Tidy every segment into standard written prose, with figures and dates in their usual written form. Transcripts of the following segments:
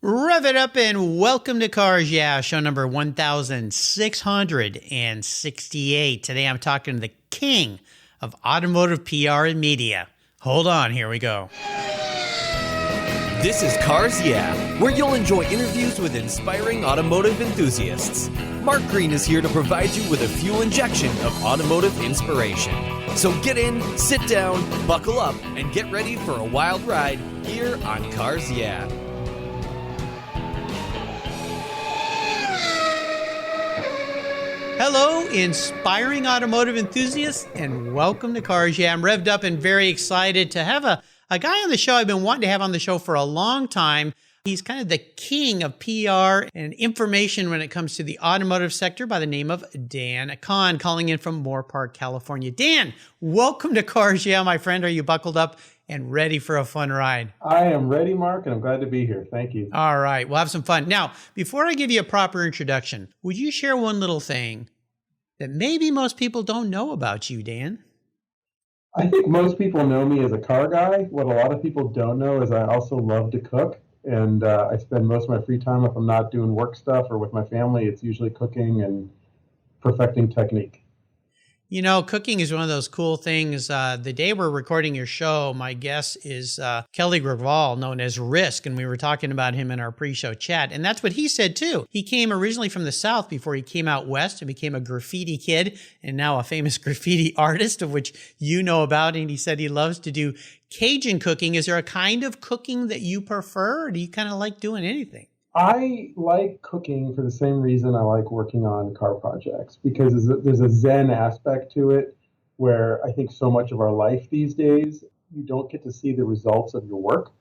Rev it up and welcome to Cars Yeah, show number 1668. Today I'm talking to the king of automotive PR and media. Hold on, here we go. This is Cars Yeah, where you'll enjoy interviews with inspiring automotive enthusiasts. Mark Green is here to provide you with a fuel injection of automotive inspiration. So get in, sit down, buckle up, and get ready for a wild ride here on Cars Yeah. Hello, inspiring automotive enthusiasts, and welcome to Cars Yeah. I'm revved up and very excited to have a guy on the show I've been wanting to have on the show for a long time. He's kind of the king of PR and information when it comes to the automotive sector by the name of Dan Kahn, calling in from Moore Park, California. Dan, welcome to Cars Yeah, my friend. Are you buckled up and ready for a fun ride? I am ready, Mark, and I'm glad to be here. Thank you. All right, we'll have some fun. Now, before I give you a proper introduction, would you share one little thing that maybe most people don't know about you, Dan? I think most people know me as a car guy. What a lot of people don't know is I also love to cook, and I spend most of my free time, if I'm not doing work stuff or with my family, it's usually cooking and perfecting technique. You know, cooking is one of those cool things. The day we're recording your show, my guest is Kelly Graval, known as Risk, and we were talking about him in our pre-show chat. And that's what he said, too. He came originally from the South before he came out West and became a graffiti kid and now a famous graffiti artist, of which you know about. And he said he loves to do Cajun cooking. Is there a kind of cooking that you prefer, or do you kind of like doing anything? I like cooking for the same reason I like working on car projects, because there's a Zen aspect to it where I think so much of our life these days, you don't get to see the results of your work.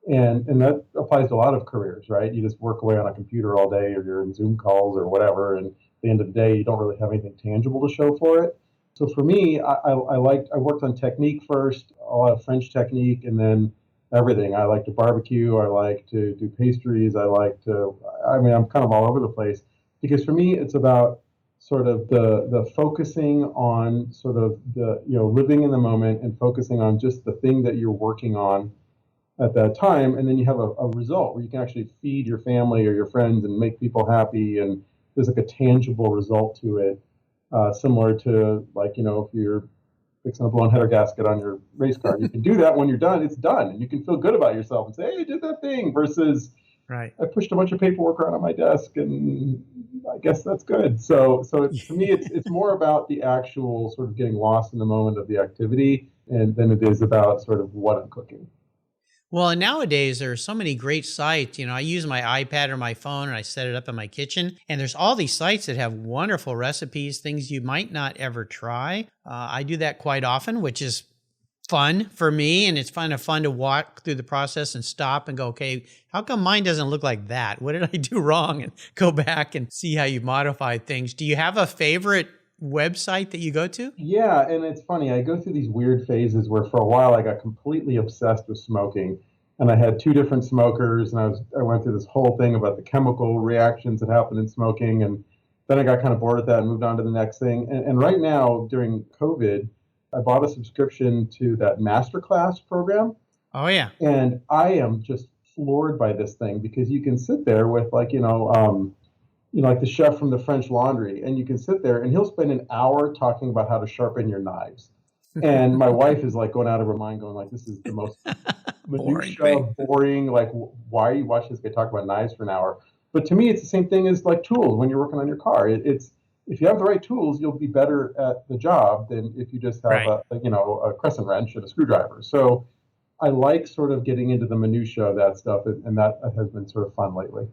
And that applies to a lot of careers, right? You just work away on a computer all day, or you're in Zoom calls or whatever. And at the end of the day, you don't really have anything tangible to show for it. So for me, I worked on technique first, a lot of French technique, and then everything. I like to barbecue. I like to do pastries. I'm kind of all over the place, because for me, it's about sort of the focusing on sort of the, living in the moment and focusing on just the thing that you're working on at that time. And then you have a result where you can actually feed your family or your friends and make people happy. And there's like a tangible result to it, similar to if you're fixing a blown header gasket on your race car. You can do that when you're done. It's done. And you can feel good about yourself and say, hey, I did that thing, versus right. I pushed a bunch of paperwork around on my desk and I guess that's good. So to me, it's more about the actual sort of getting lost in the moment of the activity than it is about sort of what I'm cooking. Well, and nowadays there are so many great sites. I use my iPad or my phone and I set it up in my kitchen. And there's all these sites that have wonderful recipes, things you might not ever try. I do that quite often, which is fun for me. And it's fun to walk through the process and stop and go, okay, how come mine doesn't look like that? What did I do wrong? And go back and see how you've modified things. Do you have a favorite website that you go to? Yeah, and it's funny. I go through these weird phases where for a while I got completely obsessed with smoking, and I had two different smokers, and I went through this whole thing about the chemical reactions that happen in smoking, and then I got kind of bored with that and moved on to the next thing. And right now, during COVID, I bought a subscription to that masterclass program. Oh yeah, and I am just floored by this thing, because you can sit there with like the chef from the French Laundry, and you can sit there and he'll spend an hour talking about how to sharpen your knives. And my wife is like going out of her mind, going like, this is the most boring, like, why are you watching this guy talk about knives for an hour? But to me, it's the same thing as like tools when you're working on your car. It's if you have the right tools, you'll be better at the job than if you just have a crescent wrench and a screwdriver. So I like sort of getting into the minutia of that stuff, and that has been sort of fun lately.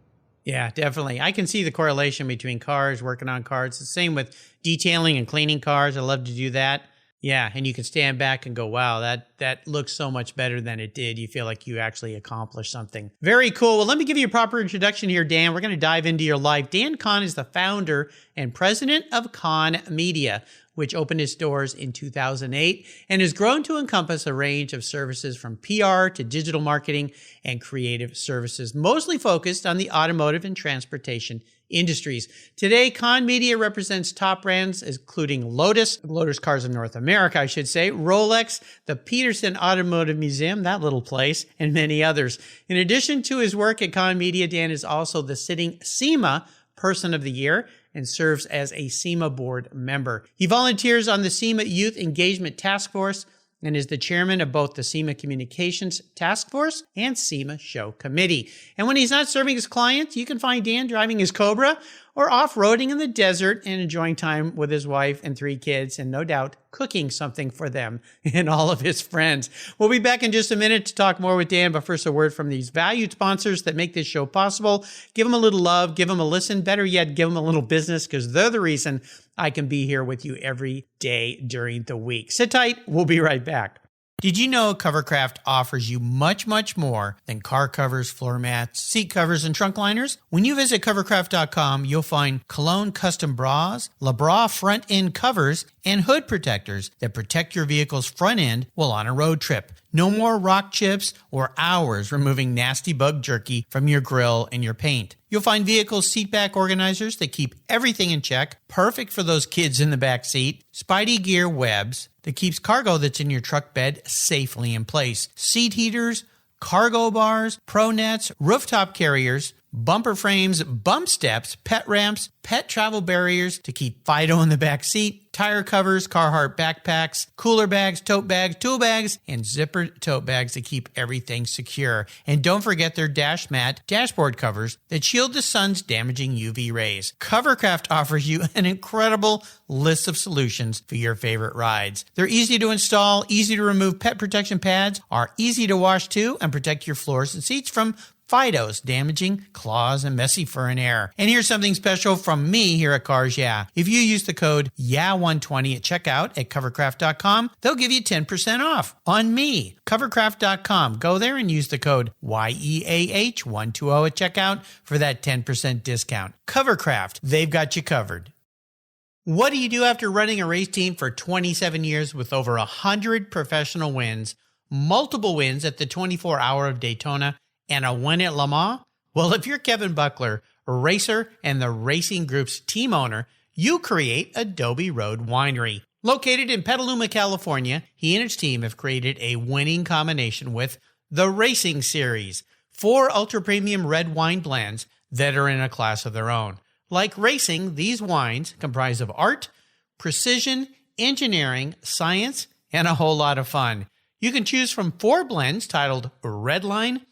Yeah, definitely. I can see the correlation between cars, working on cars. It's the same with detailing and cleaning cars. I love to do that. Yeah, and you can stand back and go, wow, that looks so much better than it did. You feel like you actually accomplished something. Very cool. Well, let me give you a proper introduction here, Dan. We're going to dive into your life. Dan Kahn is the founder and president of Kahn Media, which opened its doors in 2008 and has grown to encompass a range of services from PR to digital marketing and creative services, mostly focused on the automotive and transportation industries. Today, Kahn Media represents top brands including Lotus Cars of North America, I should say, Rolex, the Peterson Automotive Museum, that little place, and many others. In addition to his work at Kahn Media, Dan is also the sitting SEMA Person of the Year and serves as a SEMA board member. He volunteers on the SEMA Youth Engagement Task Force and is the chairman of both the SEMA Communications Task Force and SEMA Show Committee. And when he's not serving his clients, you can find Dan driving his Cobra or off-roading in the desert and enjoying time with his wife and 3 kids, and no doubt cooking something for them and all of his friends. We'll be back in just a minute to talk more with Dan, but first a word from these valued sponsors that make this show possible. Give them a little love, give them a listen, better yet, give them a little business, because they're the reason I can be here with you every day during the week. Sit tight, we'll be right back. Did you know Covercraft offers you much, much more than car covers, floor mats, seat covers, and trunk liners? When you visit covercraft.com, you'll find Cologne custom bras, La Bra front end covers, and hood protectors that protect your vehicle's front end while on a road trip. No more rock chips or hours removing nasty bug jerky from your grill and your paint. You'll find vehicle seat back organizers that keep everything in check, perfect for those kids in the back seat. Spidey gear webs that keeps cargo that's in your truck bed safely in place. Seat heaters, cargo bars, pro nets, rooftop carriers, bumper frames, bump steps, pet ramps, pet travel barriers to keep Fido in the back seat, tire covers, Carhartt backpacks, cooler bags, tote bags, tool bags, and zipper tote bags to keep everything secure. And don't forget their dash mat, dashboard covers that shield the sun's damaging UV rays. Covercraft offers you an incredible list of solutions for your favorite rides. They're easy to install, easy to remove pet protection pads, are easy to wash too, and protect your floors and seats from Fido's damaging claws and messy fur and air. And here's something special from me here at Cars Yeah. If you use the code YEAH120 at checkout at covercraft.com, they'll give you 10% off on me. Covercraft.com. Go there and use the code YEAH120 at checkout for that 10% discount. Covercraft, they've got you covered. What do you do after running a race team for 27 years with over 100 professional wins, multiple wins at the 24-hour of Daytona, and a win at Le Mans? Well, if you're Kevin Buckler, a racer and the racing group's team owner, you create Adobe Road Winery. Located in Petaluma, California, he and his team have created a winning combination with the Racing Series, 4 ultra-premium red wine blends that are in a class of their own. Like racing, these wines comprise of art, precision, engineering, science, and a whole lot of fun. You can choose from 4 blends titled Redline,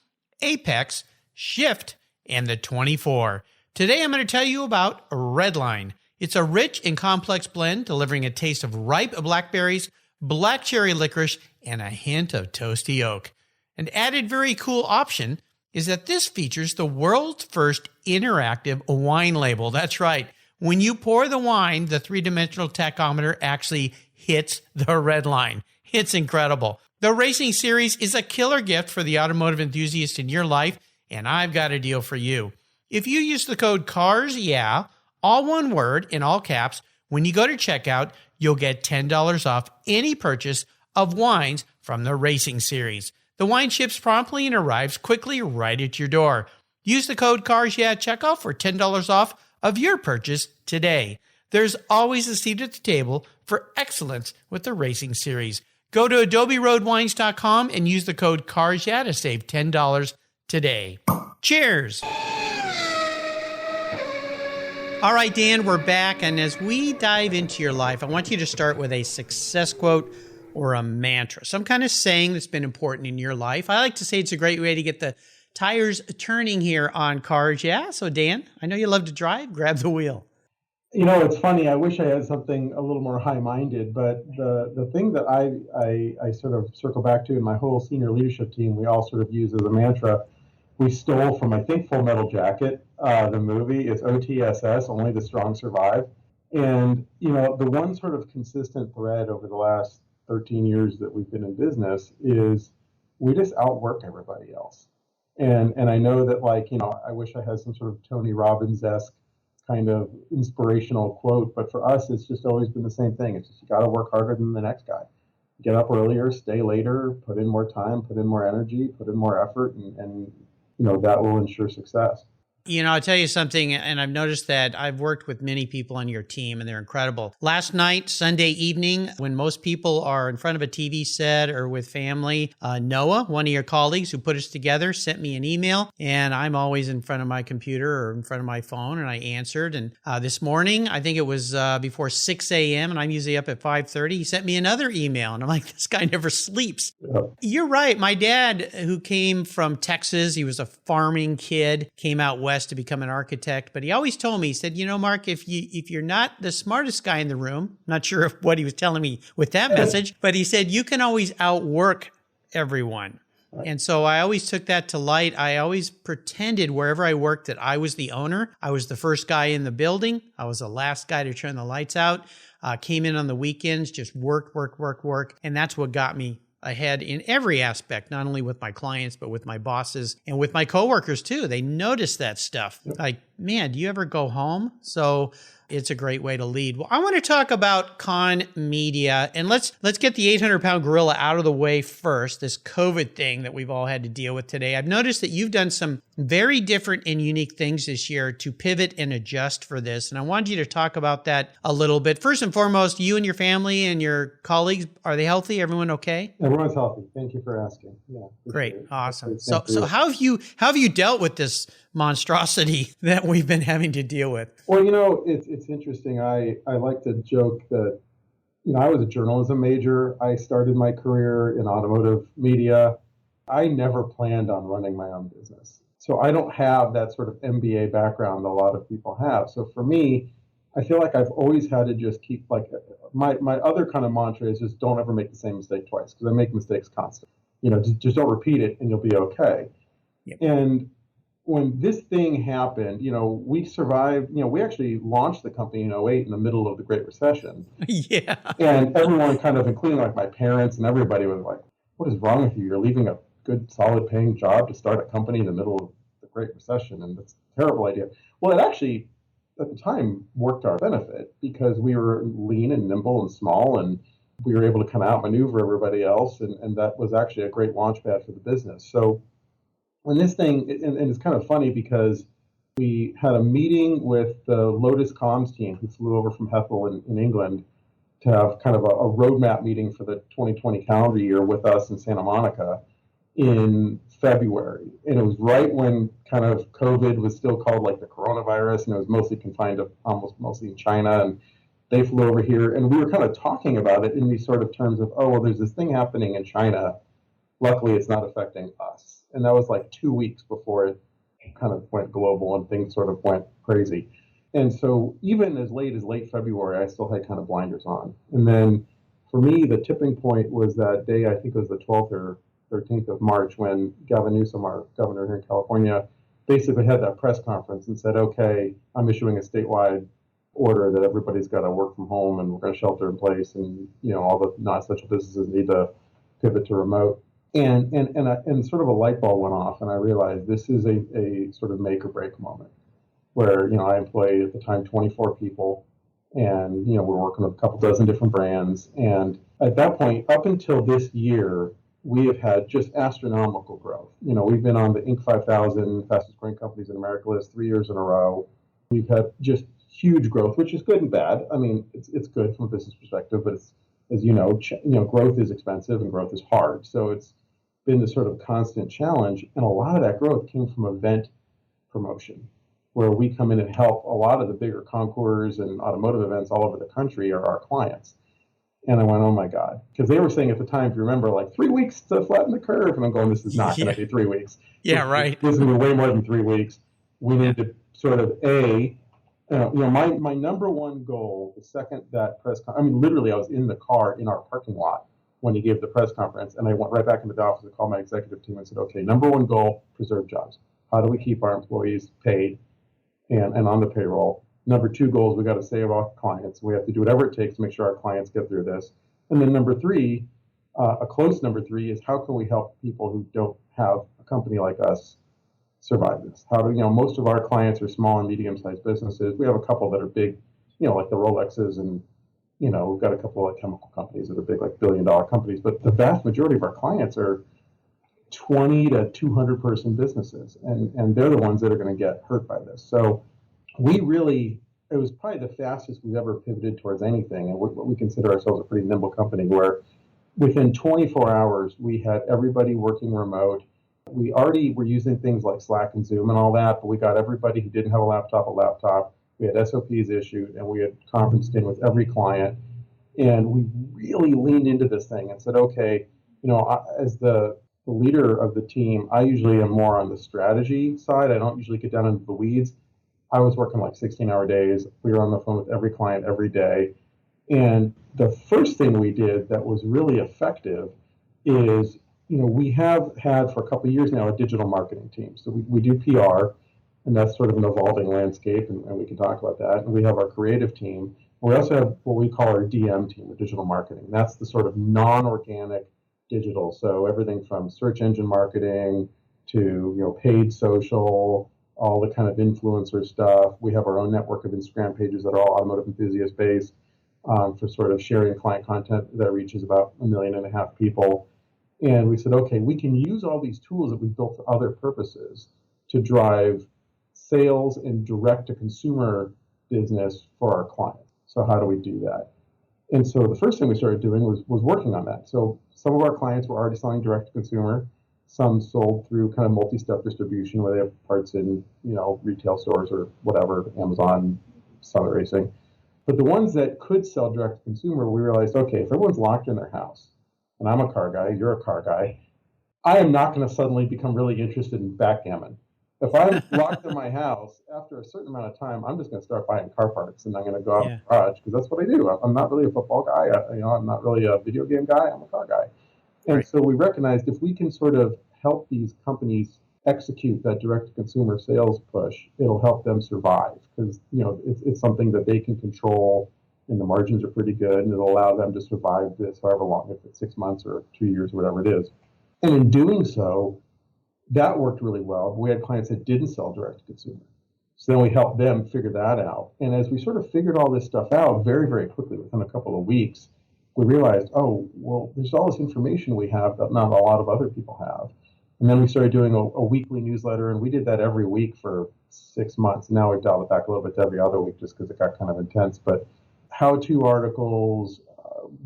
Apex, Shift, and the 24. Today I'm going to tell you about Redline. It's a rich and complex blend delivering a taste of ripe blackberries, black cherry licorice, and a hint of toasty oak. An added very cool option is that this features the world's first interactive wine label. That's right. When you pour the wine, the 3-dimensional tachometer actually hits the red line. It's incredible. The Racing Series is a killer gift for the automotive enthusiast in your life, and I've got a deal for you. If you use the code CARSYEAH, all one word in all caps, when you go to checkout, you'll get $10 off any purchase of wines from the Racing Series. The wine ships promptly and arrives quickly right at your door. Use the code CARSYEAH at checkout for $10 off of your purchase today. There's always a seat at the table for excellence with the Racing Series. Go to adoberoadwines.com and use the code CARSYEAH to save $10 today. Cheers! All right, Dan, we're back. And as we dive into your life, I want you to start with a success quote or a mantra, some kind of saying that's been important in your life. I like to say it's a great way to get the tires turning here on Cars Yeah. So, Dan, I know you love to drive. Grab the wheel. You know, it's funny. I wish I had something a little more high-minded, but the thing that I sort of circle back to, in my whole senior leadership team, we all sort of use as a mantra, we stole from, I think, Full Metal Jacket, the movie. It's OTSS, Only the Strong Survive. And, you know, the one sort of consistent thread over the last 13 years that we've been in business is we just outwork everybody else. And I know that, like, you know, I wish I had some sort of Tony Robbins-esque kind of inspirational quote, but for us, it's just always been the same thing. It's just you got to work harder than the next guy. Get up earlier, stay later, put in more time, put in more energy, put in more effort, and that will ensure success. I'll tell you something, and I've noticed that I've worked with many people on your team, and they're incredible. Last night, Sunday evening, when most people are in front of a TV set or with family, Noah, one of your colleagues who put us together, sent me an email, and I'm always in front of my computer or in front of my phone, and I answered. And this morning, I think it was before 6 a.m., and I'm usually up at 5:30, he sent me another email, and I'm like, this guy never sleeps. Yeah. You're right. My dad, who came from Texas, he was a farming kid, came out west to become an architect, but he always told me, he said, Mark, if you're not the smartest guy in the room, not sure if what he was telling me with that message, but he said, you can always outwork everyone. Right. And so I always took that to light. I always pretended wherever I worked that I was the owner. I was the first guy in the building. I was the last guy to turn the lights out. Came in on the weekends, just work. And that's what got me ahead in every aspect, not only with my clients, but with my bosses and with my coworkers too. They notice that stuff. Like, man, do you ever go home? So it's a great way to lead. Well, I want to talk about Kahn Media, and let's get the 800-pound gorilla out of the way first, this COVID thing that we've all had to deal with today. I've noticed that you've done some very different and unique things this year to pivot and adjust for this, and I wanted you to talk about that a little bit. First and foremost, you and your family and your colleagues, are they healthy? Everyone okay? Everyone's healthy. Thank you for asking. Yeah, great. Awesome. So how have you dealt with this monstrosity that we've been having to deal with? Well, it's interesting. I like to joke that, I was a journalism major. I started my career in automotive media. I never planned on running my own business. So I don't have that sort of MBA background a lot of people have. So for me, I feel like I've always had to just keep, like, my other kind of mantra is just don't ever make the same mistake twice, because I make mistakes constantly. Just don't repeat it and you'll be okay. Yep. And when this thing happened, we survived. We actually launched the company in 2008 in the middle of the Great Recession. Yeah. And everyone kind of, including like my parents and everybody, was like, what is wrong with you? You're leaving a good, solid paying job to start a company in the middle of the Great Recession. And that's a terrible idea. Well, it actually, at the time, worked to our benefit because we were lean and nimble and small, and we were able to kind of outmaneuver everybody else. And that was actually a great launch pad for the business. So when this thing, and it's kind of funny because we had a meeting with the Lotus comms team who flew over from Hethel in England to have kind of a roadmap meeting for the 2020 calendar year with us in Santa Monica in February. And it was right when kind of COVID was still called like the coronavirus, and it was mostly confined to mostly in China. And they flew over here, and we were kind of talking about it in these sort of terms of, oh, well, there's this thing happening in China. Luckily, it's not affecting us. And that was like 2 weeks before it kind of went global and things sort of went crazy. And so even as late February, I still had kind of blinders on. And then for me, the tipping point was that day, I think it was the 12th or 13th of March, when Gavin Newsom, our governor here in California, basically had that press conference and said, okay, I'm issuing a statewide order that everybody's got to work from home and we're going to shelter in place, and all the non-essential businesses need to pivot to remote. And sort of a light bulb went off, and I realized this is a sort of make or break moment where, I employed at the time 24 people, and, we're working with a couple dozen different brands. And at that point, up until this year, we have had just astronomical growth. We've been on the Inc. 5000 fastest growing companies in America list 3 years in a row. We've had just huge growth, which is good and bad. I mean, it's good from a business perspective, but it's, as growth is expensive and growth is hard. So it's been this sort of constant challenge. And a lot of that growth came from event promotion, where we come in and help a lot of the bigger concours and automotive events all over the country are our clients. And I went, oh my God, because they were saying at the time, if you remember, like 3 weeks to flatten the curve. And I'm going, this is not going to be 3 weeks. Yeah, right. This is going to be way more than 3 weeks. We need to sort of my number one goal, the second that literally I was in the car in our parking lot when he gave the press conference, and I went right back into the office and called my executive team and said, okay, number one goal, preserve jobs. How do we keep our employees paid and on the payroll? Number two goal is we got to save our clients. We have to do whatever it takes to make sure our clients get through this. And then number three, a close number three, is how can we help people who don't have a company like us survive this? How do, most of our clients are small and medium-sized businesses. We have a couple that are big, like the Rolexes, and, we've got a couple of chemical companies that are big, like billion-dollar companies. But the vast majority of our clients are 20 to 200 person businesses, and they're the ones that are going to get hurt by this. So it was probably the fastest we've ever pivoted towards anything, and we consider ourselves a pretty nimble company where within 24 hours we had everybody working remote. We already were using things like Slack and Zoom and all that, but we got everybody who didn't have a laptop. We had SOPs issued, and we had conferenced in with every client, and we really leaned into this thing and said, okay, as the leader of the team, I usually am more on the strategy side. I don't usually get down into the weeds. I was working like 16-hour days. We were on the phone with every client every day. And the first thing we did that was really effective is, we have had for a couple of years now a digital marketing team. So we do PR, and that's sort of an evolving landscape, and we can talk about that. And we have our creative team. We also have what we call our DM team, or digital marketing. That's the sort of non-organic digital. So everything from search engine marketing to, paid social, all the kind of influencer stuff. We have our own network of Instagram pages that are all automotive enthusiast based, for sort of sharing client content that reaches about 1.5 million people. And we said, okay, we can use all these tools that we've built for other purposes to drive sales and direct to consumer business for our clients. So how do we do that? And so the first thing we started doing was working on that. So some of our clients were already selling direct to consumer. Some sold through kind of multi-step distribution where they have parts in, retail stores or whatever, Amazon, Summit Racing. But the ones that could sell direct to consumer, we realized, okay, if everyone's locked in their house, and I'm a car guy, you're a car guy, I am not going to suddenly become really interested in backgammon. If I'm locked in my house, after a certain amount of time, I'm just going to start buying car parts, and I'm going to go out in the garage because that's what I do. I'm not really a football guy. I'm not really a video game guy. I'm a car guy. And so we recognized if we can sort of help these companies execute that direct-to-consumer sales push, it'll help them survive because, it's something that they can control, and the margins are pretty good, and it'll allow them to survive this however long, if it's 6 months or 2 years or whatever it is. And in doing so, that worked really well. We had clients that didn't sell direct-to-consumer. So then we helped them figure that out. And as we sort of figured all this stuff out very, very quickly, within a couple of weeks, we realized, oh, well, there's all this information we have that not a lot of other people have. And then we started doing a weekly newsletter, and we did that every week for 6 months. Now we've dialed it back a little bit to every other week just because it got kind of intense. But how-to articles,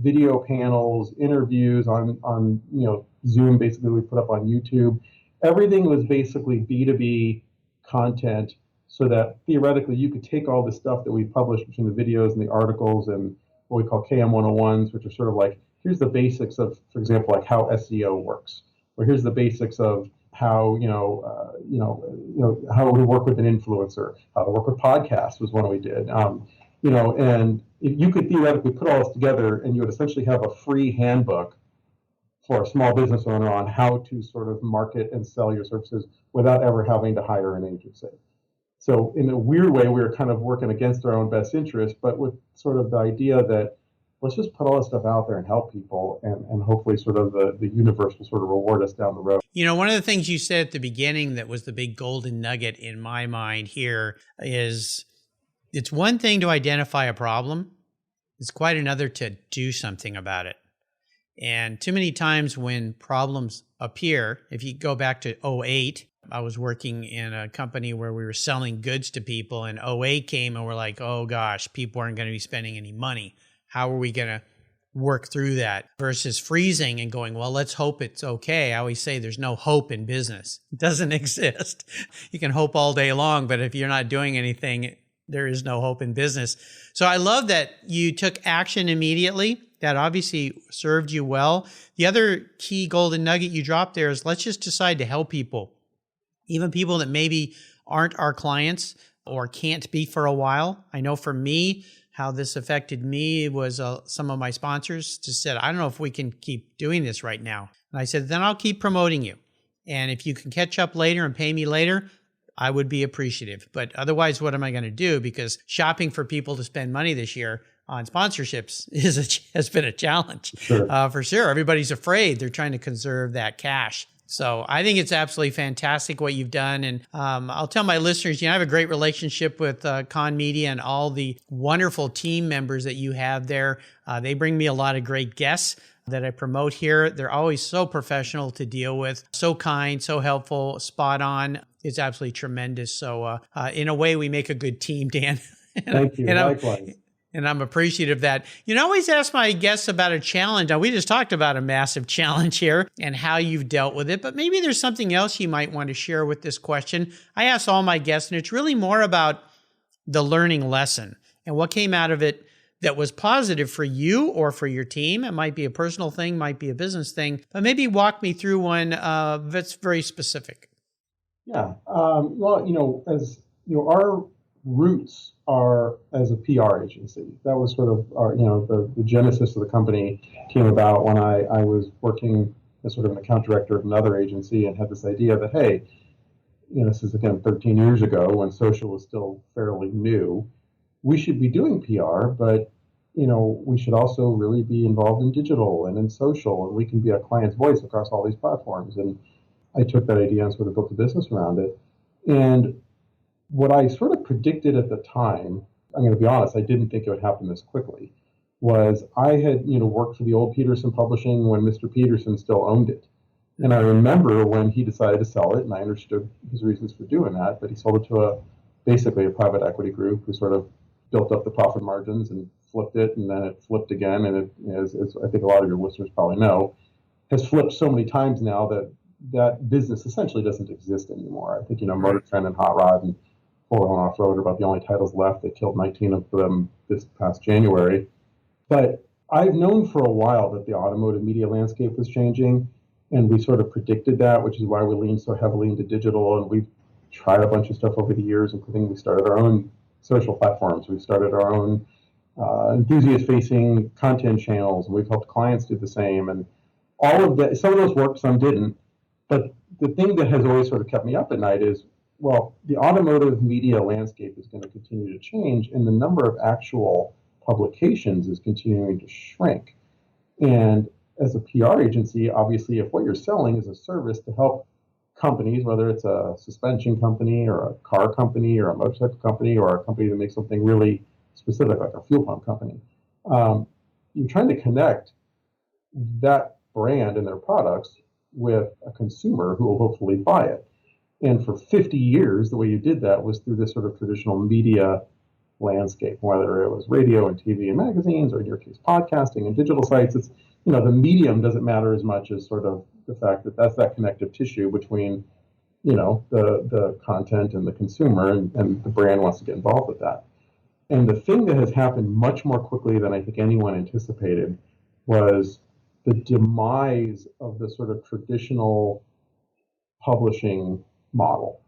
video panels, interviews on Zoom, basically we put up on YouTube. Everything was basically B2B content so that theoretically you could take all the stuff that we published between the videos and the articles and what we call KM 101s, which are sort of like, here's the basics of, for example, like how SEO works, or here's the basics of how, how to work with an influencer, how to work with podcasts was one we did. And you could theoretically put all this together and you would essentially have a free handbook for a small business owner on how to sort of market and sell your services without ever having to hire an agency. So in a weird way, we were kind of working against our own best interest, but with sort of the idea that let's just put all this stuff out there and help people, and hopefully sort of the universe will sort of reward us down the road. One of the things you said at the beginning that was the big golden nugget in my mind here is it's one thing to identify a problem. It's quite another to do something about it. And too many times when problems appear, if you go back to 2008, I was working in a company where we were selling goods to people, and 2008 came and we're like, oh gosh, people aren't going to be spending any money. How are we going to work through that? Versus freezing and going, well, let's hope it's okay. I always say there's no hope in business. It doesn't exist. You can hope all day long, but if you're not doing anything, there is no hope in business. So I love that you took action immediately. That obviously served you well. The other key golden nugget you dropped there is let's just decide to help people. Even people that maybe aren't our clients or can't be for a while. I know for me, how this affected me was some of my sponsors just said, I don't know if we can keep doing this right now. And I said, then I'll keep promoting you. And if you can catch up later and pay me later, I would be appreciative. But otherwise, what am I going to do? Because shopping for people to spend money this year on sponsorships has been a challenge. Sure. For sure. Everybody's afraid. They're trying to conserve that cash. So I think it's absolutely fantastic what you've done. And I'll tell my listeners, I have a great relationship with Kahn Media and all the wonderful team members that you have there. They bring me a lot of great guests that I promote here. They're always so professional to deal with, so kind, so helpful, spot on. It's absolutely tremendous. So in a way, we make a good team, Dan. Thank you. Likewise. And I'm appreciative of that. I always ask my guests about a challenge. Now, we just talked about a massive challenge here and how you've dealt with it, but maybe there's something else you might want to share with this question. I ask all my guests, and it's really more about the learning lesson and what came out of it that was positive for you or for your team. It might be a personal thing, might be a business thing, but maybe walk me through one that's very specific. Yeah. Well, as our roots are as a PR agency. That was sort of our, the genesis of the company came about when I was working as sort of an account director of another agency and had this idea that, hey, this is again 13 years ago when social was still fairly new. We should be doing PR, but we should also really be involved in digital and in social, and we can be a client's voice across all these platforms. And I took that idea and sort of built a business around it. And what I sort of predicted at the time, I'm going to be honest, I didn't think it would happen this quickly, was I had, worked for the old Peterson Publishing when Mr. Peterson still owned it. And I remember when he decided to sell it, and I understood his reasons for doing that, but he sold it to basically a private equity group who sort of built up the profit margins and flipped it, and then it flipped again. And it, as I think a lot of your listeners probably know, has flipped so many times now that business essentially doesn't exist anymore. I think, Motor Trend and Hot Rod and Four-Wheel and Off-Road are about the only titles left. They killed 19 of them this past January. But I've known for a while that the automotive media landscape was changing, and we sort of predicted that, which is why we leaned so heavily into digital. And we've tried a bunch of stuff over the years, including we started our own social platforms. We've started our own enthusiast-facing content channels, and we've helped clients do the same. And all of that, some of those worked, some didn't. But the thing that has always sort of kept me up at night is, well, the automotive media landscape is going to continue to change, and the number of actual publications is continuing to shrink. And as a PR agency, obviously, if what you're selling is a service to help companies, whether it's a suspension company or a car company or a motorcycle company or a company that makes something really specific, like a fuel pump company, you're trying to connect that brand and their products with a consumer who will hopefully buy it. And for 50 years, the way you did that was through this sort of traditional media landscape, whether it was radio and TV and magazines, or in your case, podcasting and digital sites. It's, the medium doesn't matter as much as sort of the fact that that's that connective tissue between, the content and the consumer, and the brand wants to get involved with that. And the thing that has happened much more quickly than I think anyone anticipated was the demise of the sort of traditional publishing model.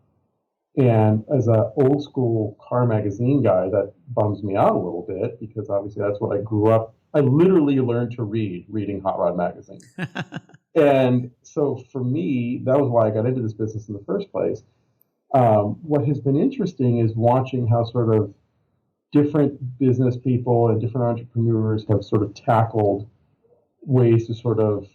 And as an old school car magazine guy, that bums me out a little bit, because obviously that's what I grew up. I literally learned to reading Hot Rod magazine. And so for me, that was why I got into this business in the first place. What has been interesting is watching how sort of different business people and different entrepreneurs have sort of tackled ways to sort of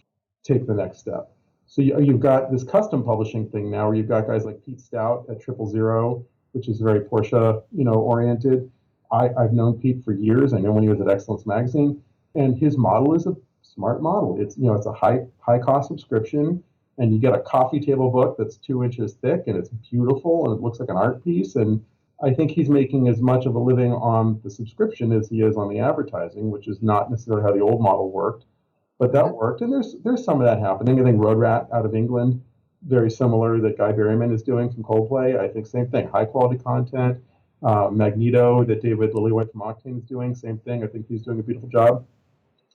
take the next step. So you've got this custom publishing thing now, where you've got guys like Pete Stout at 000, which is very Porsche, oriented. I've known Pete for years. I know when he was at Excellence Magazine, and his model is a smart model. It's it's a high cost subscription, and you get a coffee table book that's 2 inches thick, and it's beautiful, and it looks like an art piece. And I think he's making as much of a living on the subscription as he is on the advertising, which is not necessarily how the old model worked. But that worked, and there's some of that happening. I think Road Rat out of England, very similar, that Guy Berryman is doing from Coldplay. I think same thing, high quality content. Magneto, that David Lillywhite from Octane is doing, same thing. I think he's doing a beautiful job.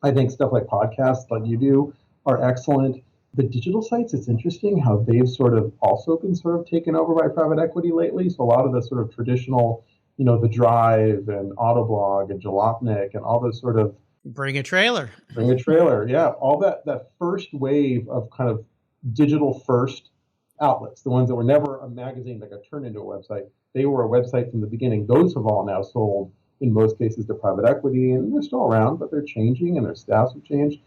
I think stuff like podcasts, like you do, are excellent. The digital sites, it's interesting how they've sort of also been sort of taken over by private equity lately. So a lot of the sort of traditional, the Drive and Autoblog and Jalopnik and all those sort of Bring a trailer. Yeah. All that first wave of kind of digital first outlets, the ones that were never a magazine that got turned into a website, they were a website from the beginning. Those have all now sold, in most cases, to private equity, and they're still around, but they're changing and their staffs have changed.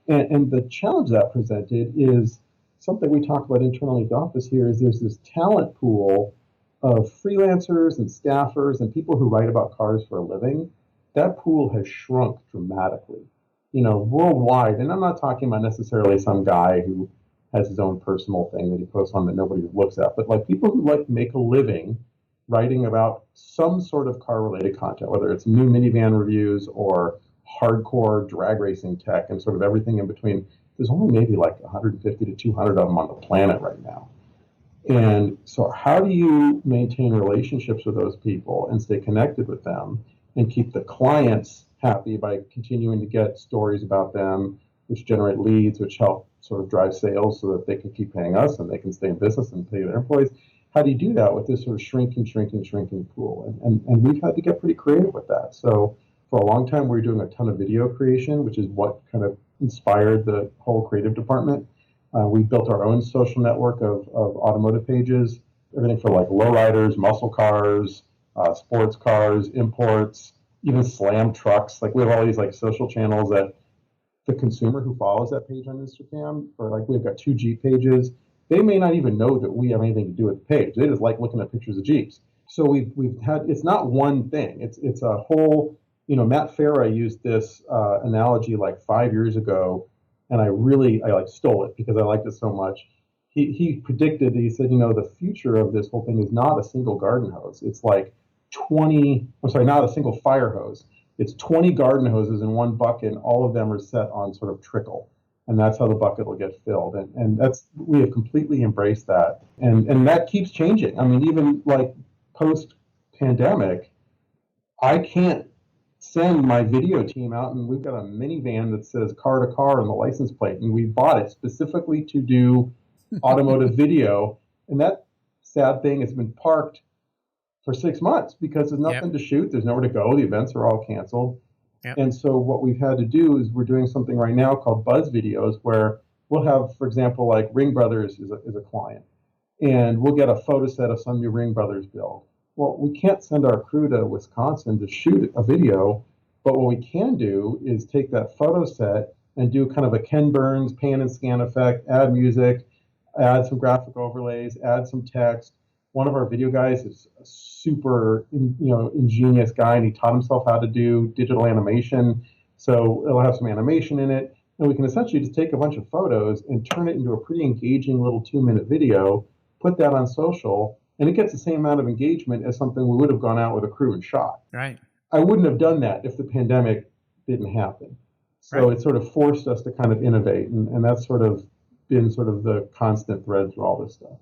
And the challenge that presented is something we talk about internally at the office here is there's this talent pool of freelancers and staffers and people who write about cars for a living. That pool has shrunk dramatically, worldwide. And I'm not talking about necessarily some guy who has his own personal thing that he posts on that nobody looks at, but like people who like make a living writing about some sort of car related content, whether it's new minivan reviews or hardcore drag racing tech and sort of everything in between. There's only maybe like 150 to 200 of them on the planet right now. And so how do you maintain relationships with those people and stay connected with them and keep the clients happy by continuing to get stories about them, which generate leads, which help sort of drive sales so that they can keep paying us and they can stay in business and pay their employees? How do you do that with this sort of shrinking pool? And we've had to get pretty creative with that. So for a long time, we were doing a ton of video creation, which is what kind of inspired the whole creative department. We built our own social network of automotive pages, everything for like lowriders, muscle cars, sports cars, imports, even slam trucks. Like we have all these like social channels that the consumer who follows that page on Instagram, or like we've got 2 Jeep pages, they may not even know that we have anything to do with the page. They just like looking at pictures of Jeeps. So we've had, it's not one thing. It's a whole, Matt Farah used this analogy like 5 years ago, and I like stole it because I liked it so much. He predicted, he said, the future of this whole thing is not a single garden hose. It's like not a single fire hose. It's 20 garden hoses in one bucket, and all of them are set on sort of trickle. And that's how the bucket will get filled. And we have completely embraced that. And that keeps changing. I mean, even like post-pandemic, I can't send my video team out, and we've got a minivan that says car to car on the license plate, and we bought it specifically to do automotive video. And that sad thing has been parked for 6 months because there's nothing to shoot. There's nowhere to go. The events are all canceled. Yep. And so what we've had to do is we're doing something right now called Buzz Videos, where we'll have, for example, like Ring Brothers is a client, and we'll get a photo set of some new Ring Brothers build. Well, we can't send our crew to Wisconsin to shoot a video, but what we can do is take that photo set and do kind of a Ken Burns pan and scan effect, add music, add some graphic overlays, add some text. One of our video guys is a super, ingenious guy, and he taught himself how to do digital animation. So it'll have some animation in it, and we can essentially just take a bunch of photos and turn it into a pretty engaging little 2-minute video, put that on social, and it gets the same amount of engagement as something we would have gone out with a crew and shot. Right. I wouldn't have done that if the pandemic didn't happen. So It sort of forced us to kind of innovate, and that's sort of been sort of the constant thread through all this stuff.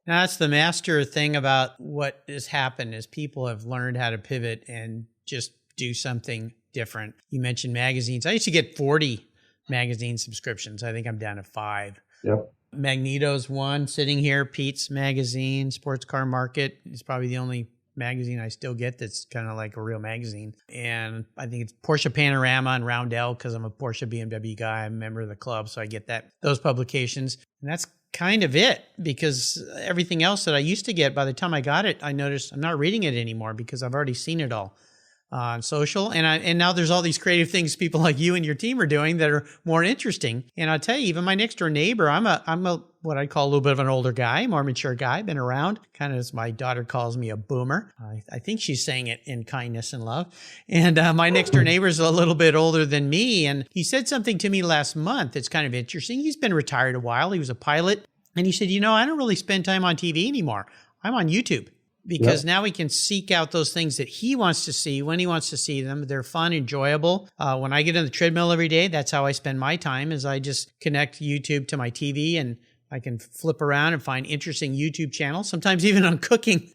Now, that's the master thing about what has happened is people have learned how to pivot and just do something different. You mentioned magazines. I used to get 40 magazine subscriptions. I think I'm down to 5. Yep. Magneto's one sitting here. Pete's magazine, Sports Car Market is probably the only magazine I still get that's kind of like a real magazine. And I think it's Porsche Panorama and Roundel because I'm a Porsche BMW guy. I'm a member of the club, so I get those publications. And that's kind of it, because everything else that I used to get, by the time I got it, I noticed I'm not reading it anymore because I've already seen it all on social. And now there's all these creative things people like you and your team are doing that are more interesting. And I'll tell you, even my next door neighbor, I'm a what I call a little bit of an older guy, more mature guy, been around, kind of as my daughter calls me, a boomer. I think she's saying it in kindness and love. And my next door neighbor's a little bit older than me. And he said something to me last month that's kind of interesting. He's been retired a while. He was a pilot. And he said, I don't really spend time on TV anymore. I'm on YouTube. Because now we can seek out those things that he wants to see when he wants to see them. They're fun, enjoyable. When I get on the treadmill every day, that's how I spend my time, is I just connect YouTube to my TV and I can flip around and find interesting YouTube channels, sometimes even on cooking,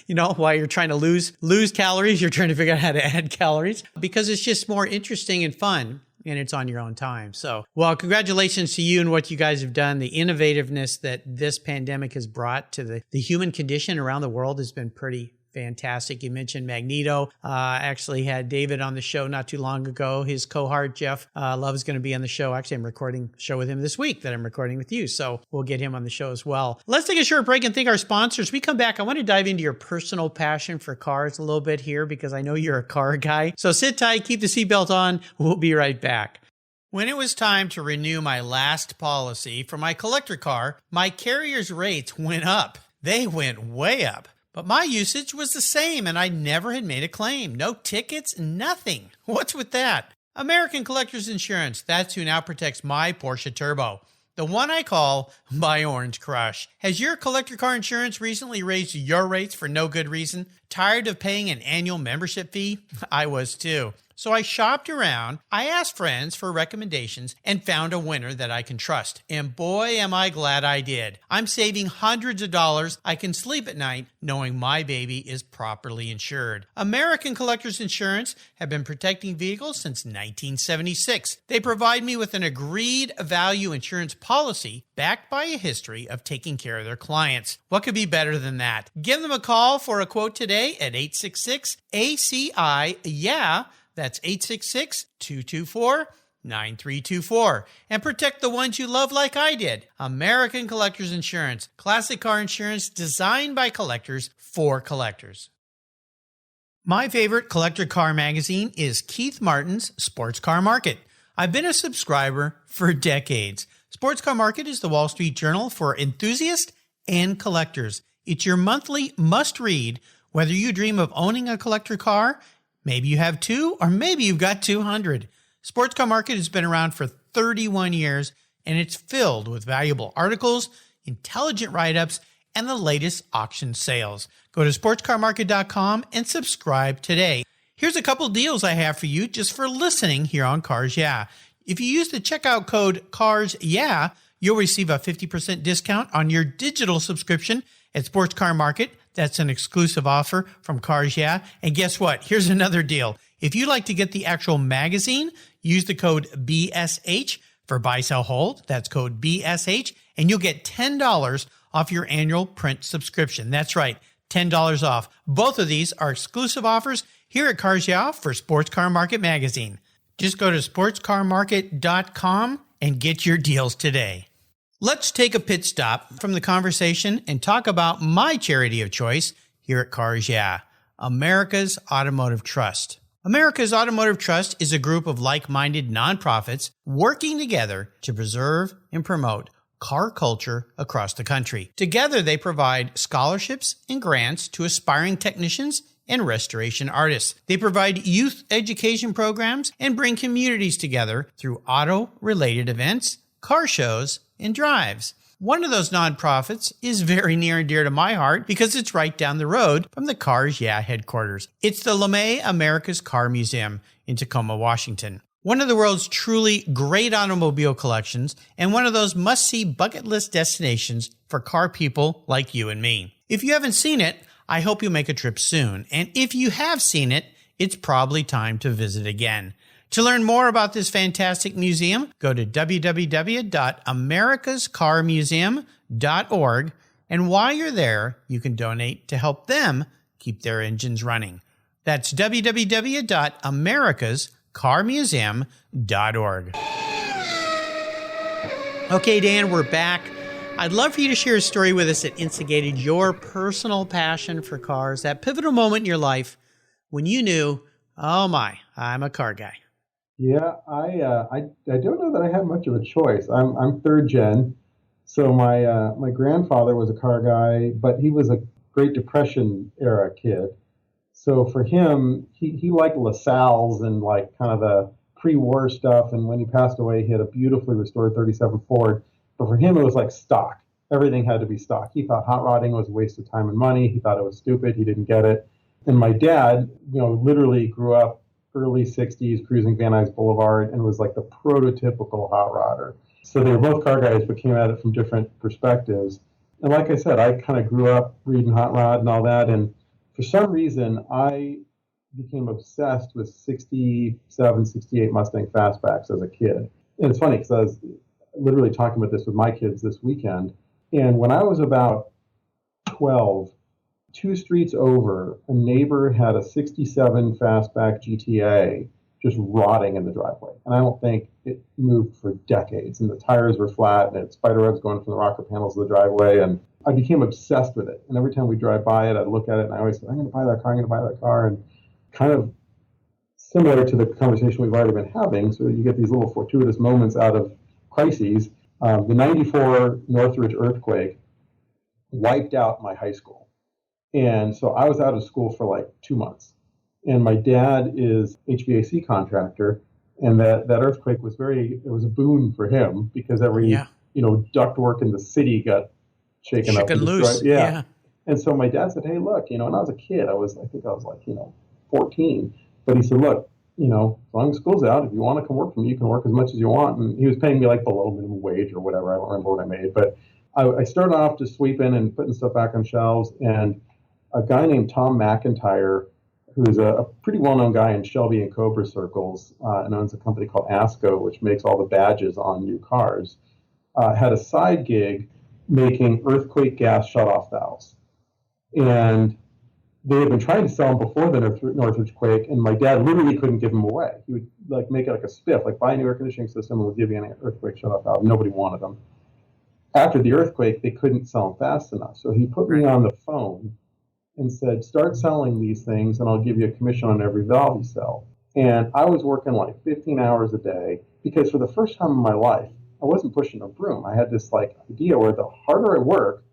while you're trying to lose calories, you're trying to figure out how to add calories, because it's just more interesting and fun. And it's on your own time. So, well, congratulations to you and what you guys have done. The innovativeness that this pandemic has brought to the human condition around the world has been pretty fantastic. You mentioned Magneto. I actually had David on the show not too long ago. His cohort, Jeff Love, is going to be on the show. Actually, I'm recording a show with him this week that I'm recording with you. So we'll get him on the show as well. Let's take a short break and thank our sponsors. We come back. I want to dive into your personal passion for cars a little bit here because I know you're a car guy. So sit tight, keep the seatbelt on. We'll be right back. When it was time to renew my last policy for my collector car, my carrier's rates went up. They went way up. But my usage was the same and I never had made a claim. No tickets, nothing. What's with that? American Collectors Insurance, that's who now protects my Porsche Turbo. The one I call my Orange Crush. Has your collector car insurance recently raised your rates for no good reason? Tired of paying an annual membership fee? I was too. So I shopped around, I asked friends for recommendations, and found a winner that I can trust. And boy, am I glad I did. I'm saving hundreds of dollars. I can sleep at night knowing my baby is properly insured. American Collectors Insurance have been protecting vehicles since 1976. They provide me with an agreed value insurance policy backed by a history of taking care of their clients. What could be better than that? Give them a call for a quote today at 866-ACI-YEAH. That's 866-224-9324. And protect the ones you love like I did. American Collectors Insurance. Classic car insurance designed by collectors for collectors. My favorite collector car magazine is Keith Martin's Sports Car Market. I've been a subscriber for decades. Sports Car Market is the Wall Street Journal for enthusiasts and collectors. It's your monthly must-read, whether you dream of owning a collector car. Maybe you have 2, or maybe you've got 200. Sports Car Market has been around for 31 years, and it's filled with valuable articles, intelligent write-ups, and the latest auction sales. Go to sportscarmarket.com and subscribe today. Here's a couple deals I have for you just for listening here on Cars Yeah. If you use the checkout code Cars Yeah, you'll receive a 50% discount on your digital subscription at Sports Car Market. That's an exclusive offer from Cars Yeah. And guess what? Here's another deal. If you'd like to get the actual magazine, use the code BSH for Buy, Sell, Hold. That's code BSH, and you'll get $10 off your annual print subscription. That's right, $10 off. Both of these are exclusive offers here at Cars Yeah for Sports Car Market magazine. Just go to sportscarmarket.com and get your deals today. Let's take a pit stop from the conversation and talk about my charity of choice here at Cars Yeah, America's Automotive Trust. America's Automotive Trust is a group of like-minded nonprofits working together to preserve and promote car culture across the country. Together, they provide scholarships and grants to aspiring technicians and restoration artists. They provide youth education programs and bring communities together through auto-related events, car shows, and drives. One of those nonprofits is very near and dear to my heart because it's right down the road from the Cars Yeah headquarters. It's the LeMay America's Car Museum in Tacoma, Washington. One of the world's truly great automobile collections and one of those must-see bucket list destinations for car people like you and me. If you haven't seen it, I hope you'll make a trip soon. And if you have seen it, it's probably time to visit again. To learn more about this fantastic museum, go to www.americascarmuseum.org. And while you're there, you can donate to help them keep their engines running. That's www.americascarmuseum.org. Okay, Dan, we're back. I'd love for you to share a story with us that instigated your personal passion for cars, that pivotal moment in your life when you knew, oh my, I'm a car guy. Yeah, I don't know that I had much of a choice. I'm third gen, so my grandfather was a car guy, but he was a Great Depression era kid. So for him, he liked LaSalle's and like kind of the pre-war stuff. And when he passed away, he had a beautifully restored 37 Ford. But for him, it was like stock. Everything had to be stock. He thought hot rodding was a waste of time and money. He thought it was stupid. He didn't get it. And my dad, literally grew up early 60s cruising Van Nuys Boulevard and was like the prototypical hot rodder. So they were both car guys, but came at it from different perspectives. And like I said, I kind of grew up reading hot rod and all that. And for some reason, I became obsessed with 67, 68 Mustang fastbacks as a kid. And it's funny because I was literally talking about this with my kids this weekend. And when I was about 12, 2 streets over, a neighbor had a 67 fastback GTA just rotting in the driveway. And I don't think it moved for decades. And the tires were flat and it had spider webs going from the rocker panels of the driveway. And I became obsessed with it. And every time we drive by it, I'd look at it and I always said, I'm going to buy that car, I'm going to buy that car. And kind of similar to the conversation we've already been having. So you get these little fortuitous moments out of crises. The 94 Northridge earthquake wiped out my high school. And so I was out of school for like 2 months. And my dad is HVAC contractor. And that earthquake was it was a boon for him because every, ductwork in the city got shaken up and loose. destroyed. Yeah. And so my dad said, hey, look, and I was a kid, I think I was like, 14. But he said, look, as long as school's out, if you want to come work for me, you can work as much as you want. And he was paying me like below minimum wage or whatever. I don't remember what I made. But I started off just sweeping and putting stuff back on shelves. And a guy named Tom McIntyre, who's a pretty well-known guy in Shelby and Cobra circles, and owns a company called ASCO, which makes all the badges on new cars, had a side gig making earthquake gas shutoff valves. And they had been trying to sell them before the Northridge quake, and my dad literally couldn't give them away. He would make it like a spiff, like buy a new air conditioning system and we'll give you an earthquake shutoff valve. Nobody wanted them. After the earthquake, they couldn't sell them fast enough. So he put me on the phone and said, start selling these things and I'll give you a commission on every valve you sell. And I was working like 15 hours a day because for the first time in my life, I wasn't pushing a broom. I had this idea where the harder I work,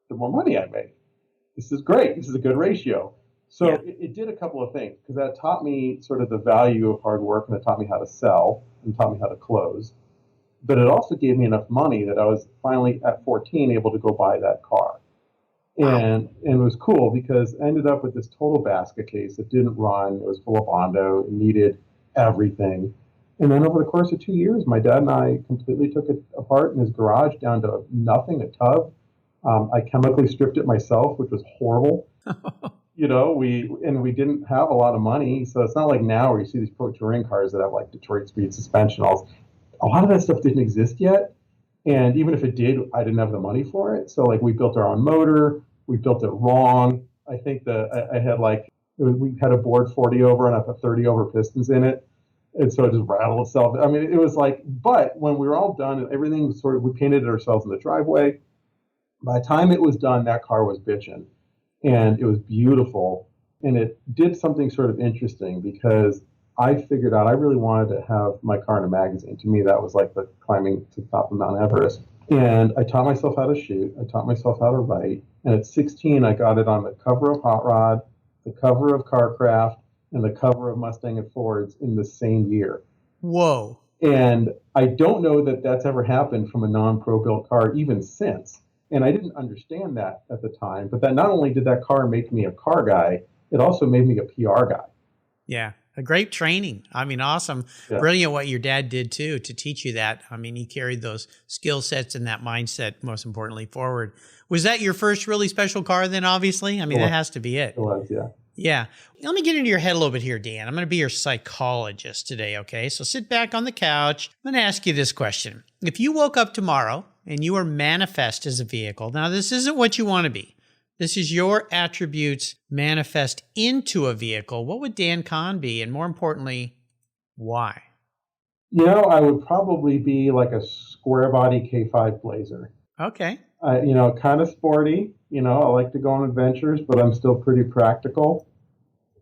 the more money I make. This is great. This is a good ratio. So it did a couple of things because that taught me sort of the value of hard work, and it taught me how to sell and taught me how to close. But it also gave me enough money that I was finally at 14 able to go buy that car. And it was cool because I ended up with this total basket case. It didn't run. It was full of Bondo. It needed everything. And then over the course of 2 years, my dad and I completely took it apart in his garage down to nothing, a tub. I chemically stripped it myself, which was horrible. We didn't have a lot of money. So it's not like now where you see these pro touring cars that have like Detroit speed suspension. A lot of that stuff didn't exist yet. And even if it did, I didn't have the money for it. So we built our own motor. We built it wrong. I think we had a board 40 over and I put 30 over pistons in it. And so it just rattled itself. I mean, it was but when we were all done and everything was we painted it ourselves in the driveway. By the time it was done, that car was bitching. And it was beautiful. And it did something sort of interesting because I figured out I really wanted to have my car in a magazine. To me, that was like the climbing to the top of Mount Everest. And I taught myself how to shoot. I taught myself how to write. And at 16, I got it on the cover of Hot Rod, the cover of Carcraft, and the cover of Mustang and Fords in the same year. Whoa. And I don't know that that's ever happened from a non-pro built car even since. And I didn't understand that at the time. But that not only did that car make me a car guy, it also made me a PR guy. Yeah. A great training. I mean, awesome. Yeah. Brilliant what your dad did too, to teach you that. I mean, he carried those skill sets and that mindset, most importantly, forward. Was that your first really special car then, obviously? I mean, that has to be it. It was, yeah. Yeah. Let me get into your head a little bit here, Dan. I'm going to be your psychologist today, okay? So sit back on the couch. I'm going to ask you this question. If you woke up tomorrow and you were manifest as a vehicle, now this isn't what you want to be. This is your attributes manifest into a vehicle. What would Dan Kahn be? And more importantly, why? I would probably be like a square body K5 Blazer. Okay. Kind of sporty. I like to go on adventures, but I'm still pretty practical.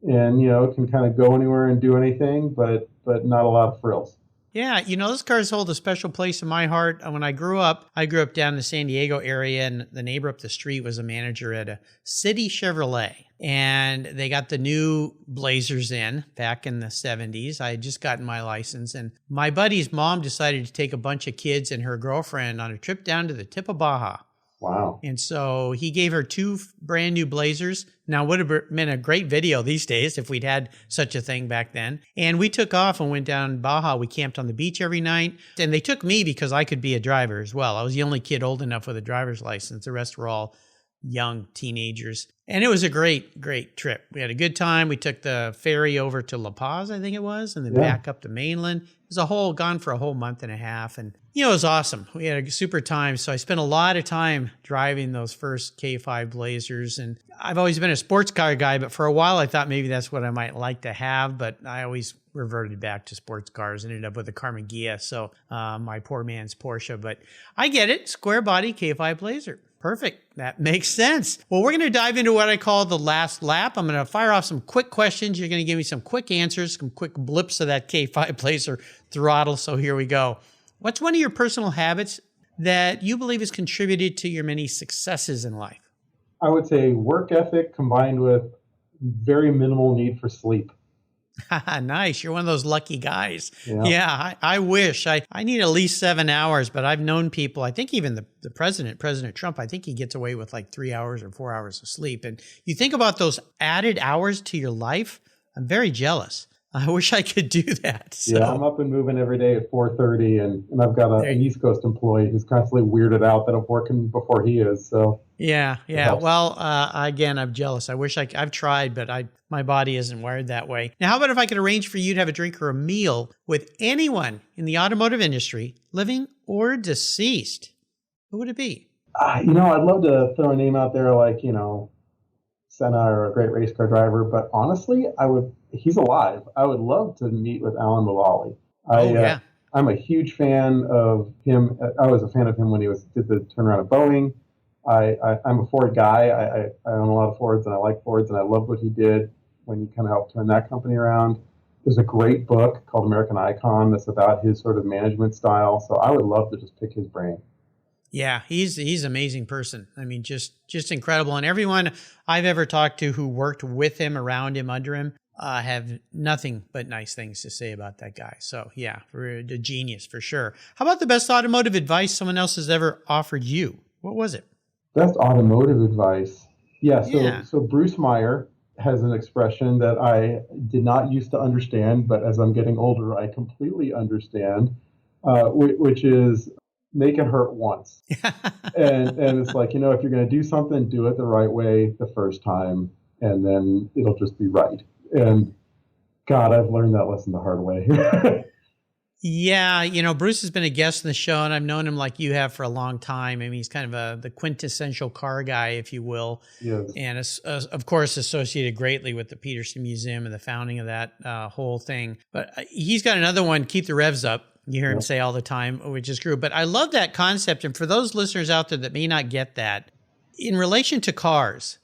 And, can kind of go anywhere and do anything, but not a lot of frills. Yeah, those cars hold a special place in my heart. When I grew up down in the San Diego area, and the neighbor up the street was a manager at a City Chevrolet. And they got the new Blazers in back in the 70s. I had just gotten my license. And my buddy's mom decided to take a bunch of kids and her girlfriend on a trip down to the tip of Baja. Wow. And so he gave her 2 brand new Blazers. Now, would have been a great video these days if we'd had such a thing back then. And we took off and went down Baja. We camped on the beach every night. And they took me because I could be a driver as well. I was the only kid old enough with a driver's license. The rest were all young teenagers. And it was a great, great trip. We had a good time. We took the ferry over to La Paz, I think it was, and then back up to mainland. It was gone for a whole month and a half. And, it was awesome. We had a super time. So I spent a lot of time driving those first K5 Blazers. And I've always been a sports car guy, but for a while I thought maybe that's what I might like to have. But I always reverted back to sports cars, ended up with a Carmagia. So my poor man's Porsche. But I get it. Square body K5 Blazer. Perfect. That makes sense. Well, we're going to dive into what I call the last lap. I'm going to fire off some quick questions. You're going to give me some quick answers, some quick blips of that K5 placer throttle. So here we go. What's one of your personal habits that you believe has contributed to your many successes in life? I would say work ethic combined with very minimal need for sleep. Nice. You're one of those lucky guys. Yeah. I wish. I need at least 7 hours, but I've known people, I think even the President Trump, I think he gets away with like 3 hours or 4 hours of sleep. And you think about those added hours to your life, I'm very jealous. I wish I could do that. So. Yeah, I'm up and moving every day at 4:30, and I've got an East Coast employee who's constantly weirded out that I'm working before he is. So yeah. Well, again, I'm jealous. I wish I've tried, but my body isn't wired that way. Now, how about if I could arrange for you to have a drink or a meal with anyone in the automotive industry, living or deceased? Who would it be? I'd love to throw a name out there like, Senna or a great race car driver, but honestly, he's alive. I would love to meet with Alan Mulally. I'm a huge fan of him. I was a fan of him when he did the turnaround at Boeing. I'm a Ford guy. I own a lot of Fords, and I like Fords, and I love what he did when he kind of helped turn that company around. There's a great book called American Icon that's about his sort of management style. So I would love to just pick his brain. Yeah, he's an amazing person. I mean, just incredible. And everyone I've ever talked to who worked with him, around him, under him, have nothing but nice things to say about that guy. So yeah, a genius for sure. How about the best automotive advice someone else has ever offered you? What was it? Best automotive advice. So Bruce Meyer has an expression that I did not used to understand, but as I'm getting older, I completely understand, which is make it hurt once. and it's like, if you're going to do something, do it the right way the first time, and then it'll just be right. And God, I've learned that lesson the hard way. Yeah, Bruce has been a guest in the show, and I've known him like you have for a long time. I mean, he's kind of the quintessential car guy, if you will. Yes. And of course, associated greatly with the Peterson Museum and the founding of that whole thing. But he's got another one, Keep the Revs Up. You hear him say all the time, which is true. But I love that concept. And for those listeners out there that may not get that, in relation to cars,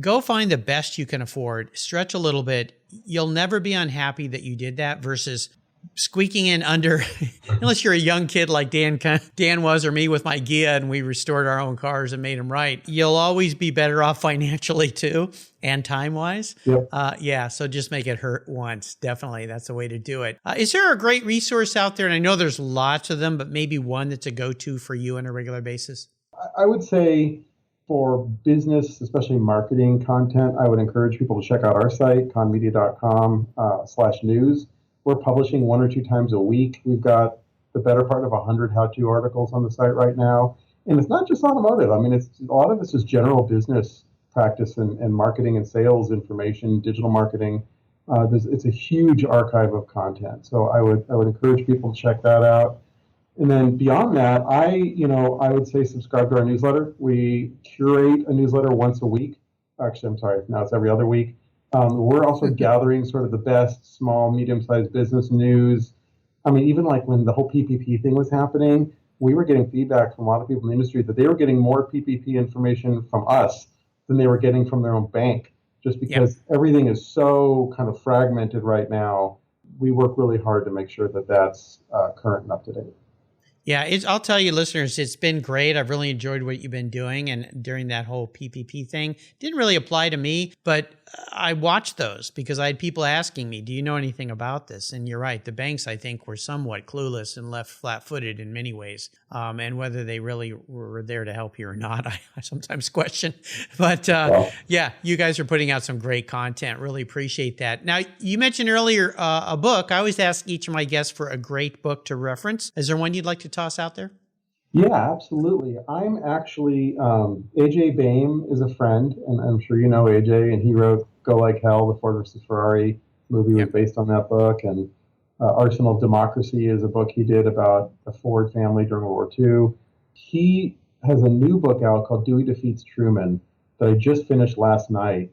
go find the best you can afford, stretch a little bit. You'll never be unhappy that you did that versus squeaking in under, unless you're a young kid like Dan was, or me with my Gia, and we restored our own cars and made them right. You'll always be better off financially too, and time-wise. Yep. So just make it hurt once. Definitely, that's the way to do it. Is there a great resource out there? And I know there's lots of them, but maybe one that's a go-to for you on a regular basis? I would say for business, especially marketing content, I would encourage people to check out our site, kahnmedia.com/news. We're publishing 1 or 2 times a week. We've got the better part of 100 how-to articles on the site right now. And it's not just automotive. I mean, a lot of it's just general business practice and marketing and sales information, digital marketing. It's a huge archive of content. So I would encourage people to check that out. And then beyond that, I would say subscribe to our newsletter. We curate a newsletter once a week. Actually, I'm sorry, now it's every other week. We're also gathering sort of the best small, medium-sized business news. I mean, even like when the whole PPP thing was happening, we were getting feedback from a lot of people in the industry that they were getting more PPP information from us than they were getting from their own bank, just because everything is so kind of fragmented right now. We work really hard to make sure that that's current and up to date. Yeah, I'll tell you, listeners, it's been great. I've really enjoyed what you've been doing. And during that whole PPP thing, didn't really apply to me, but I watched those because I had people asking me, do you know anything about this? And you're right. The banks, I think, were somewhat clueless and left flat-footed in many ways. And whether they really were there to help you or not, I sometimes question. But yeah, you guys are putting out some great content. Really appreciate that. Now, you mentioned earlier a book. I always ask each of my guests for a great book to reference. Is there one you'd like to toss out there? Yeah, absolutely. I'm actually, AJ Baim is a friend, and I'm sure you know AJ, and he wrote Go Like Hell, the Ford versus Ferrari movie was based on that book, and Arsenal of Democracy is a book he did about the Ford family during World War II. He has a new book out called Dewey Defeats Truman that I just finished last night,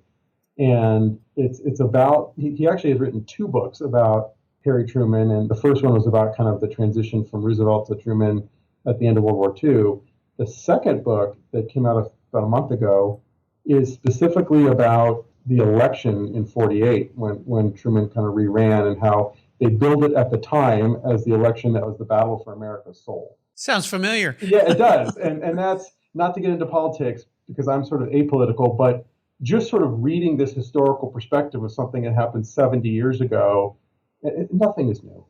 and it's about, he actually has written 2 books about Harry Truman, and the first one was about kind of the transition from Roosevelt to Truman at the end of World War II. The second book that came out about a month ago is specifically about the election in 48 when Truman kind of re-ran and how they billed it at the time as the election that was the battle for America's soul. Sounds familiar. Yeah, it does. And that's not to get into politics because I'm sort of apolitical, but just sort of reading this historical perspective of something that happened 70 years ago, nothing is new.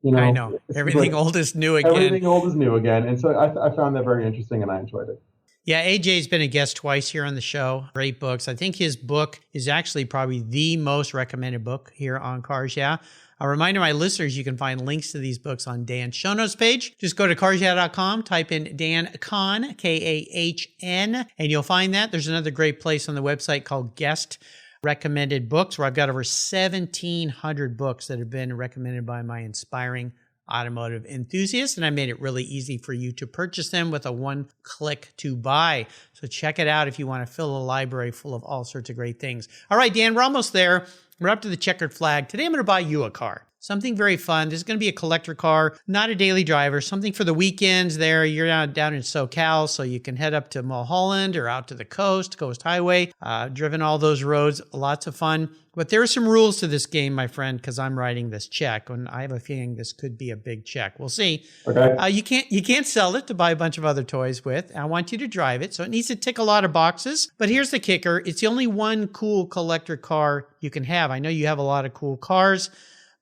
You know, I know. Everything old is new again. Everything old is new again. And so I found that very interesting and I enjoyed it. Yeah, AJ's been a guest twice here on the show. Great books. I think his book is actually probably the most recommended book here on Cars Yeah. A reminder to my listeners, you can find links to these books on Dan's show notes page. Just go to carsyeah.com, type in Dan Kahn, Kahn, and you'll find that. There's another great place on the website called Guest Recommended Books, where I've got over 1,700 books that have been recommended by my inspiring automotive enthusiasts, and I made it really easy for you to purchase them with a one-click to buy. So check it out if you want to fill a library full of all sorts of great things. All right, Dan, we're almost there. We're up to the checkered flag. Today I'm going to buy you a car. Something very fun. This is going to be a collector car, not a daily driver, something for the weekends there. You're down in SoCal, so you can head up to Mulholland or out to the Coast Highway. Driven all those roads, lots of fun. But there are some rules to this game, my friend, because I'm writing this check, and I have a feeling this could be a big check. We'll see. Okay. You can't sell it to buy a bunch of other toys with. I want you to drive it, so it needs to tick a lot of boxes. But here's the kicker. It's the only one cool collector car you can have. I know you have a lot of cool cars,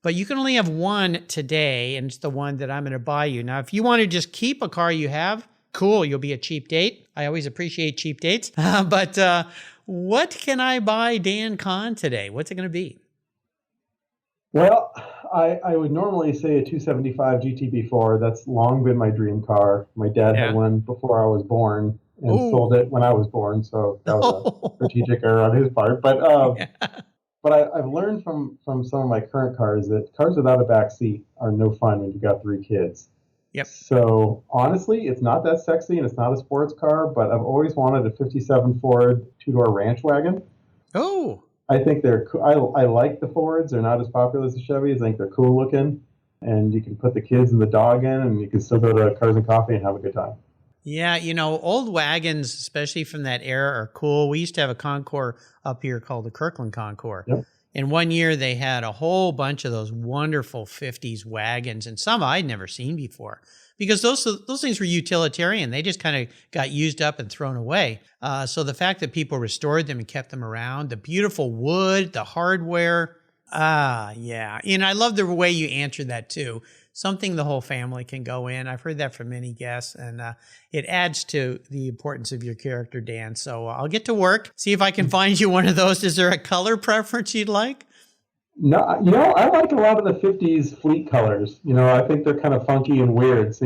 but you can only have one today, and it's the one that I'm going to buy you. Now, if you want to just keep a car you have, cool, you'll be a cheap date. I always appreciate cheap dates. But what can I buy Dan Kahn today? What's it going to be? Well, I would normally say a 275 GTB4. That's long been my dream car. My dad had one before I was born and sold it when I was born, so that was a strategic error on his part. But I've learned from some of my current cars that cars without a back seat are no fun when you've got 3 kids. Yep. So honestly, it's not that sexy and it's not a sports car, but I've always wanted a 57 Ford 2-door ranch wagon. Oh. I think they're cool. I like the Fords. They're not as popular as the Chevys. I think they're cool looking. And you can put the kids and the dog in and you can still go to Cars and Coffee and have a good time. Yeah, old wagons, especially from that era, are cool. We used to have a Concours up here called the Kirkland Concours. Yep. And one year they had a whole bunch of those wonderful 50s wagons, and some I'd never seen before because those things were utilitarian. They just kind of got used up and thrown away. So the fact that people restored them and kept them around, the beautiful wood, the hardware, yeah. And I love the way you answered that too. Something the whole family can go in. I've heard that from many guests, and it adds to the importance of your character, Dan. So I'll get to work, see if I can find you one of those. Is there a color preference you'd like? No, I like a lot of the 50s fleet colors. I think they're kind of funky and weird. So,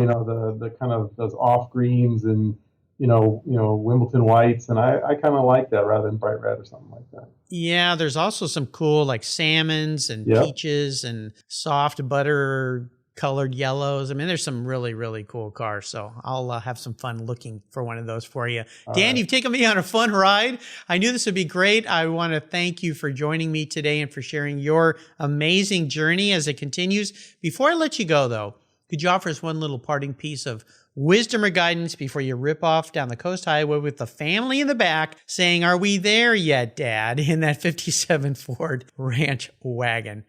the kind of those off greens and, Wimbledon whites. And I kind of like that rather than bright red or something like that. Yeah, there's also some cool like salmons and peaches and soft butter colored yellows. I mean, there's some really, really cool cars. So I'll have some fun looking for one of those for you. Dan, you've taken me on a fun ride. I knew this would be great. I want to thank you for joining me today and for sharing your amazing journey as it continues. Before I let you go, though, could you offer us one little parting piece of wisdom or guidance before you rip off down the Coast Highway with the family in the back saying, "Are we there yet, Dad?" in that 57 Ford Ranch wagon?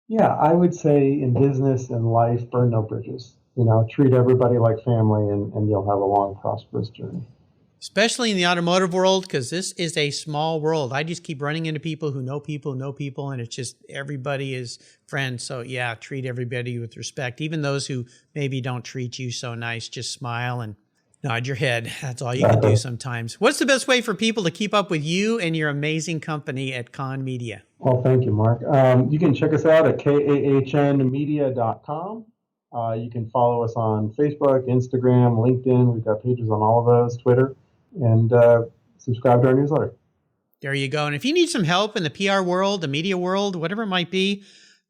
Yeah, I would say in business and life, burn no bridges. Treat everybody like family and you'll have a long, prosperous journey. Especially in the automotive world, because this is a small world. I just keep running into people who know people, and it's just everybody is friends. So yeah, treat everybody with respect. Even those who maybe don't treat you so nice, just smile and nod your head. That's all you can do sometimes. What's the best way for people to keep up with you and your amazing company at Kahn Media? Well, thank you, Mark. You can check us out at kahnmedia.com. You can follow us on Facebook, Instagram, LinkedIn. We've got pages on all of those, Twitter, and subscribe to our newsletter. There you go. And if you need some help in the PR world, the media world, whatever it might be,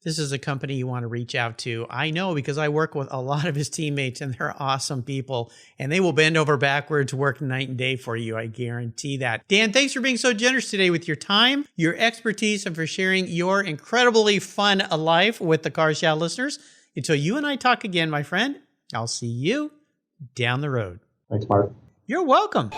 this is a company you want to reach out to. I know because I work with a lot of his teammates and they're awesome people and they will bend over backwards, work night and day for you. I guarantee that. Dan, thanks for being so generous today with your time, your expertise, and for sharing your incredibly fun life with the Cars Yeah listeners. Until you and I talk again, my friend, I'll see you down the road. Thanks, Mark. You're welcome.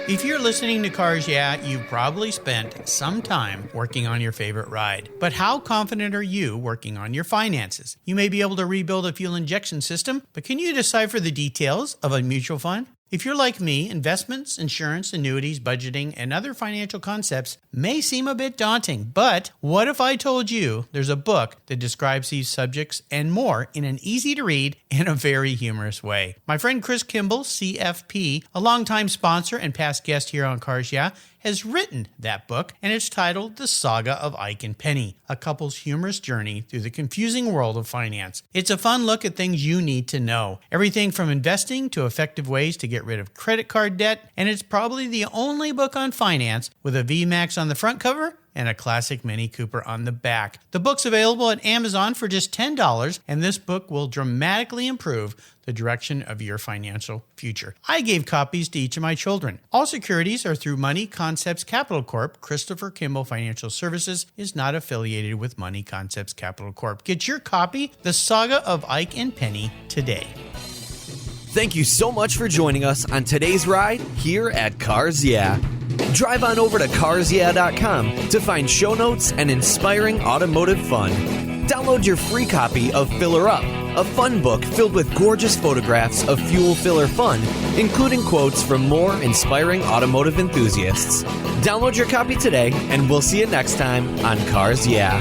If you're listening to Cars Yeah, you've probably spent some time working on your favorite ride. But how confident are you working on your finances? You may be able to rebuild a fuel injection system, but can you decipher the details of a mutual fund? If you're like me, investments, insurance, annuities, budgeting, and other financial concepts may seem a bit daunting, but what if I told you there's a book that describes these subjects and more in an easy-to-read and a very humorous way? My friend Chris Kimball, CFP, a longtime sponsor and past guest here on Cars Yeah, has written that book, and it's titled The Saga of Ike and Penny, a couple's humorous journey through the confusing world of finance. It's a fun look at things you need to know, everything from investing to effective ways to get rid of credit card debt, and it's probably the only book on finance with a VMAX on the front cover and a classic Mini Cooper on the back. The book's available at Amazon for just $10, and this book will dramatically improve the direction of your financial future. I gave copies to each of my children. All securities are through Money Concepts Capital Corp. Christopher Kimball Financial Services is not affiliated with Money Concepts Capital Corp. Get your copy, The Saga of Ike and Penny, today. Thank you so much for joining us on today's ride here at Cars Yeah. Drive on over to carsyeah.com to find show notes and inspiring automotive fun. Download your free copy of Filler Up, a fun book filled with gorgeous photographs of fuel filler fun, including quotes from more inspiring automotive enthusiasts. Download your copy today, and we'll see you next time on Cars Yeah.